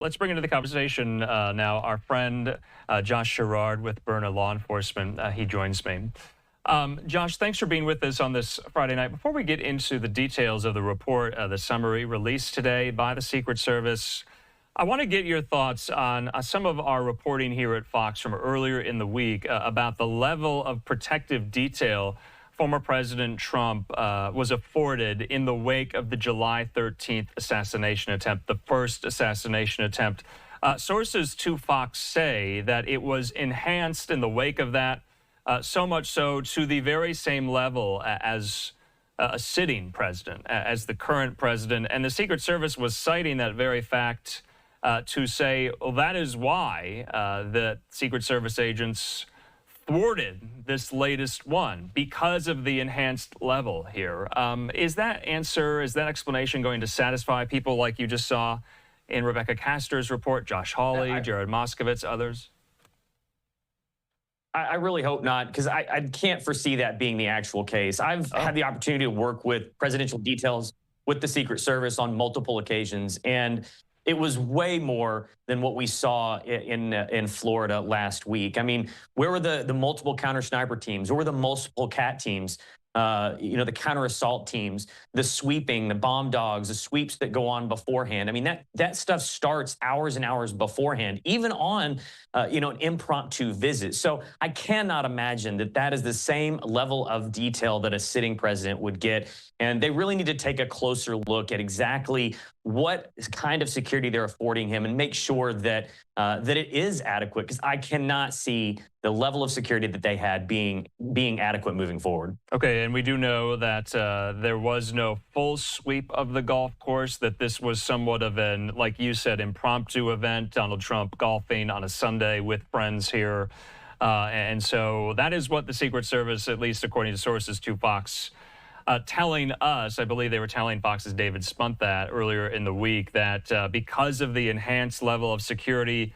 Let's bring into the conversation now our friend Josh Sherrard with Berna Law Enforcement. He joins me. Josh, thanks for being with us on this Friday night. Before we get into the details of the report, the summary released today by the Secret Service, I want to get your thoughts on some of our reporting here at Fox from earlier in the week about the level of protective detail former President Trump was afforded in the wake of the July 13th assassination attempt, the first assassination attempt. Sources to Fox say that it was enhanced in the wake of that, so much so to the very same level as a sitting president, as the current president. And the Secret Service was citing that very fact to say, well, that is why the Secret Service agents thwarted this latest one, because of the enhanced level here. Is that answer, is that explanation going to satisfy people like you just saw in Rebecca Castor's report, Josh Hawley, Jared Moskowitz, others? I really hope not, because I can't foresee that being the actual case. I've had the opportunity to work with presidential details with the Secret Service on multiple occasions, and it was way more than what we saw in Florida last week. I mean, where were the multiple counter sniper teams? Where were the multiple CAT teams? The counter assault teams, the sweeping, the bomb dogs, the sweeps that go on beforehand. I mean, that stuff starts hours and hours beforehand, even on an impromptu visit. So I cannot imagine that is the same level of detail that a sitting president would get. And they really need to take a closer look at exactly what kind of security they're affording him and make sure that it is adequate, because I cannot see the level of security that they had being adequate moving forward. Okay, and we do know that there was no full sweep of the golf course, that this was somewhat of an, like you said, impromptu event, Donald Trump golfing on a Sunday with friends here. And so that is what the Secret Service, at least according to sources to Fox, telling us, I believe they were telling Fox's David Spunt that earlier in the week, that because of the enhanced level of security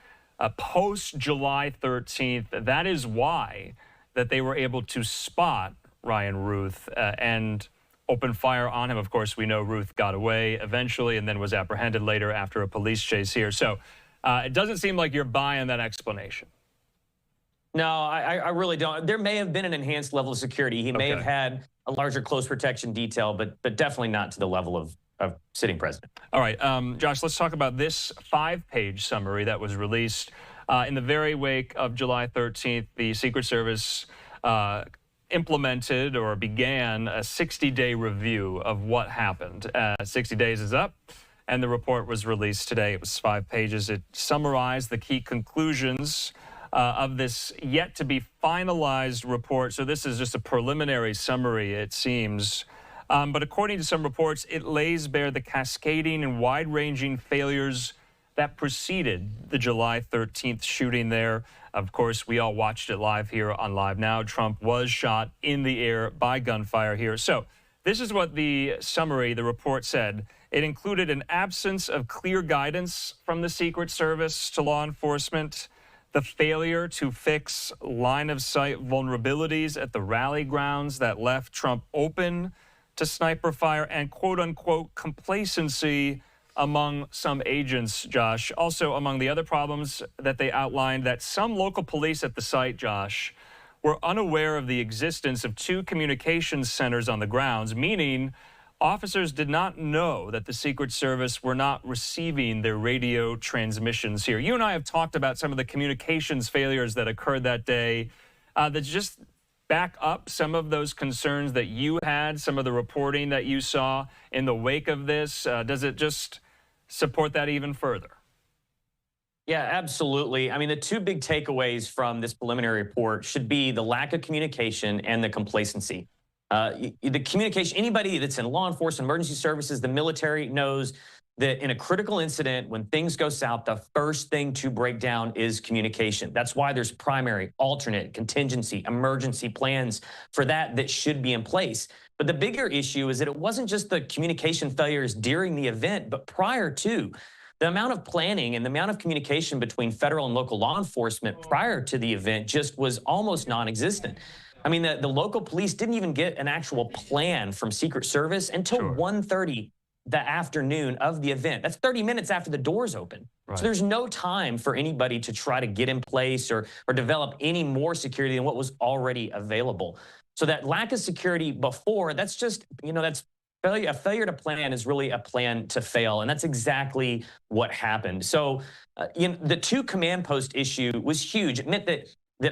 post-July 13th, that is why that they were able to spot Ryan Routh and open fire on him. Of course, we know Routh got away eventually and then was apprehended later after a police chase here. So it doesn't seem like you're buying that explanation. No, I really don't. There may have been an enhanced level of security. He may have had a larger close protection detail, but definitely not to the level of sitting president. All right, Josh, let's talk about this 5-page summary that was released in the very wake of July 13th. The Secret Service implemented or began a 60-day review of what happened. 60 days is up, and the report was released today. It was 5 pages. It summarized the key conclusions of this yet-to-be finalized report. So this is just a preliminary summary, it seems. But according to some reports, it lays bare the cascading and wide-ranging failures that preceded the July 13th shooting there. Of course, we all watched it live here on LiveNOW. Trump was shot in the air by gunfire here. So this is what the summary, the report said. It included an absence of clear guidance from the Secret Service to law enforcement, the failure to fix line-of-sight vulnerabilities at the rally grounds that left Trump open to sniper fire, and quote-unquote complacency among some agents, Josh. Also, among the other problems that they outlined, that some local police at the site, Josh, were unaware of the existence of 2 communications centers on the grounds, meaning officers did not know that the Secret Service were not receiving their radio transmissions here. You and I have talked about some of the communications failures that occurred that day that just back up some of those concerns that you had, some of the reporting that you saw in the wake of this. Does it just support that even further? Yeah, absolutely. I mean, the 2 big takeaways from this preliminary report should be the lack of communication and the complacency. The communication, anybody that's in law enforcement, emergency services, the military knows that in a critical incident, when things go south, the first thing to break down is communication. That's why there's primary, alternate, contingency, emergency plans for that should be in place. But the bigger issue is that it wasn't just the communication failures during the event, but prior to. The amount of planning and the amount of communication between federal and local law enforcement prior to the event just was almost non-existent. I mean, the local police didn't even get an actual plan from Secret Service until 1:30 the afternoon of the event. That's 30 minutes after the doors open. Right. So there's no time for anybody to try to get in place or develop any more security than what was already available. So that lack of security before, that's just, that's failure. A failure to plan is really a plan to fail. And that's exactly what happened. So the 2 command post issue was huge. It meant that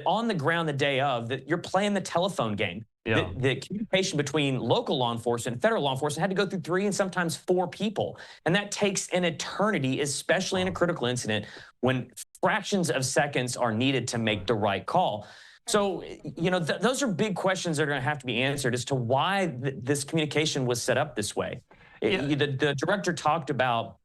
on the ground the day of, that you're playing the telephone game. Yeah. The communication between local law enforcement and federal law enforcement had to go through 3 and sometimes 4 people. And that takes an eternity, especially in a critical incident when fractions of seconds are needed to make the right call. So, those are big questions that are going to have to be answered as to why this communication was set up this way. Yeah. The director talked about,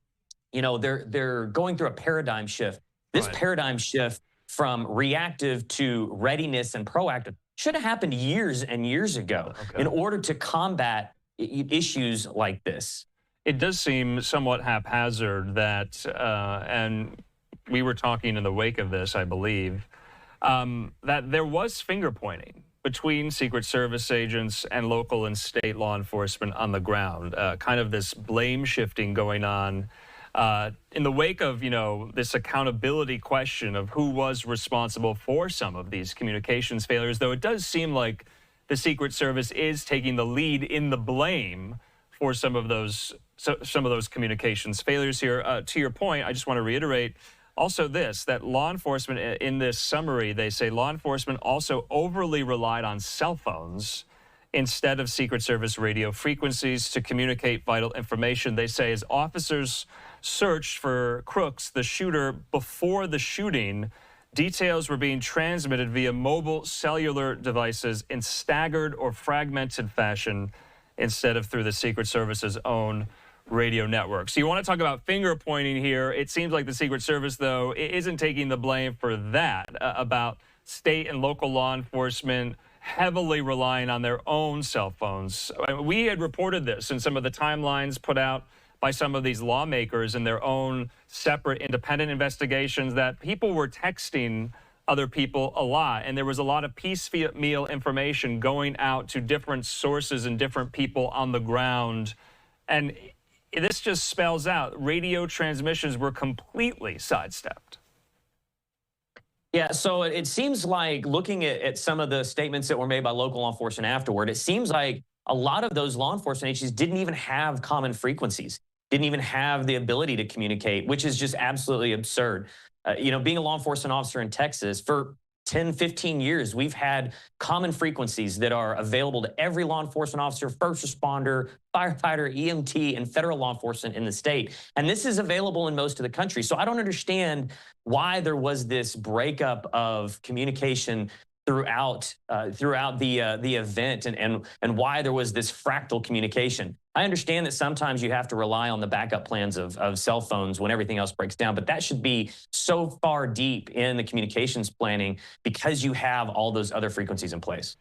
they're going through a paradigm shift. This paradigm shift from reactive to readiness and proactive should have happened years and years ago in order to combat issues like this. It does seem somewhat haphazard that, and we were talking in the wake of this, I believe, that there was finger pointing between Secret Service agents and local and state law enforcement on the ground, kind of this blame shifting going on in the wake of, this accountability question of who was responsible for some of these communications failures, though it does seem like the Secret Service is taking the lead in the blame for some of those communications failures here. To your point, I just want to reiterate also that law enforcement, in this summary, they say law enforcement also overly relied on cell phones instead of Secret Service radio frequencies to communicate vital information. They say as officers searched for Crooks, the shooter, before the shooting, details were being transmitted via mobile cellular devices in staggered or fragmented fashion instead of through the Secret Service's own radio network. So you want to talk about finger pointing here. It seems like the Secret Service, though, isn't taking the blame for that, about state and local law enforcement heavily relying on their own cell phones. We had reported this in some of the timelines put out by some of these lawmakers in their own separate independent investigations, that people were texting other people a lot, and there was a lot of piecemeal information going out to different sources and different people on the ground. And this just spells out radio transmissions were completely sidestepped. Yeah, so it seems like, looking at some of the statements that were made by local law enforcement afterward, it seems like a lot of those law enforcement agencies didn't even have common frequencies, didn't even have the ability to communicate, which is just absolutely absurd. Being a law enforcement officer in Texas for 10, 15 years, we've had common frequencies that are available to every law enforcement officer, first responder, firefighter, EMT, and federal law enforcement in the state. And this is available in most of the country. So I don't understand why there was this breakup of communication throughout the event, and why there was this fractal communication. I understand that sometimes you have to rely on the backup plans of cell phones when everything else breaks down, but that should be so far deep in the communications planning because you have all those other frequencies in place.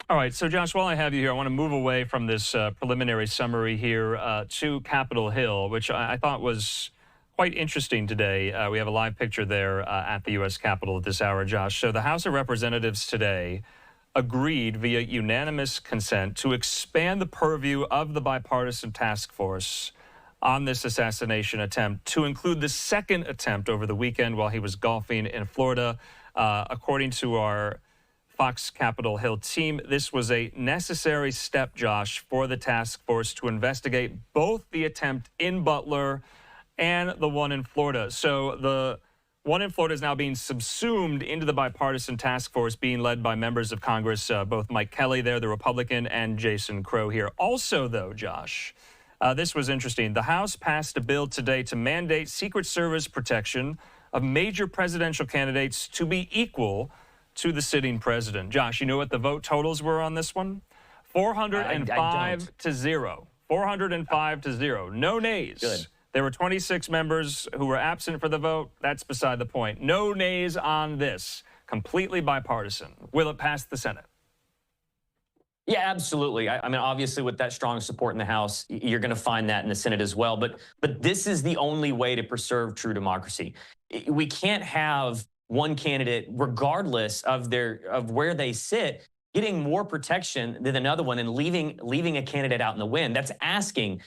All right, so Josh, while I have you here, I want to move away from this preliminary summary here to Capitol Hill, which I thought was quite interesting today. We have a live picture there at the U.S. Capitol at this hour, Josh. So the House of Representatives today agreed via unanimous consent to expand the purview of the bipartisan task force on this assassination attempt to include the second attempt over the weekend while he was golfing in Florida. According to our Fox Capitol Hill team, this was a necessary step, Josh, for the task force to investigate both the attempt in Butler and the one in Florida. So the one in Florida is now being subsumed into the bipartisan task force being led by members of Congress, both Mike Kelly there, the Republican, and Jason Crow here. Also, though, Josh, this was interesting. The House passed a bill today to mandate Secret Service protection of major presidential candidates to be equal to the sitting president. Josh, you know what the vote totals were on this one? 405 to 0. 405 to 0. No nays. Good. There were 26 members who were absent for the vote. That's beside the point. No nays on this. Completely bipartisan. Will it pass the Senate? Yeah, absolutely. I mean, obviously, with that strong support in the House, you're going to find that in the Senate as well. But this is the only way to preserve true democracy. We can't have one candidate, regardless of where they sit, getting more protection than another one and leaving a candidate out in the wind. That's asking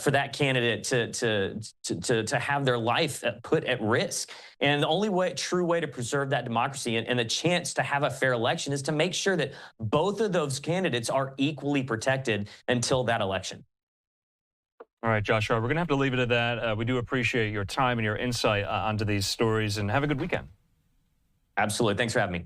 for that candidate to have their life put at risk. And the only true way to preserve that democracy and the chance to have a fair election is to make sure that both of those candidates are equally protected until that election. All right, Joshua, we're going to have to leave it at that. We do appreciate your time and your insight onto these stories, and have a good weekend. Absolutely. Thanks for having me.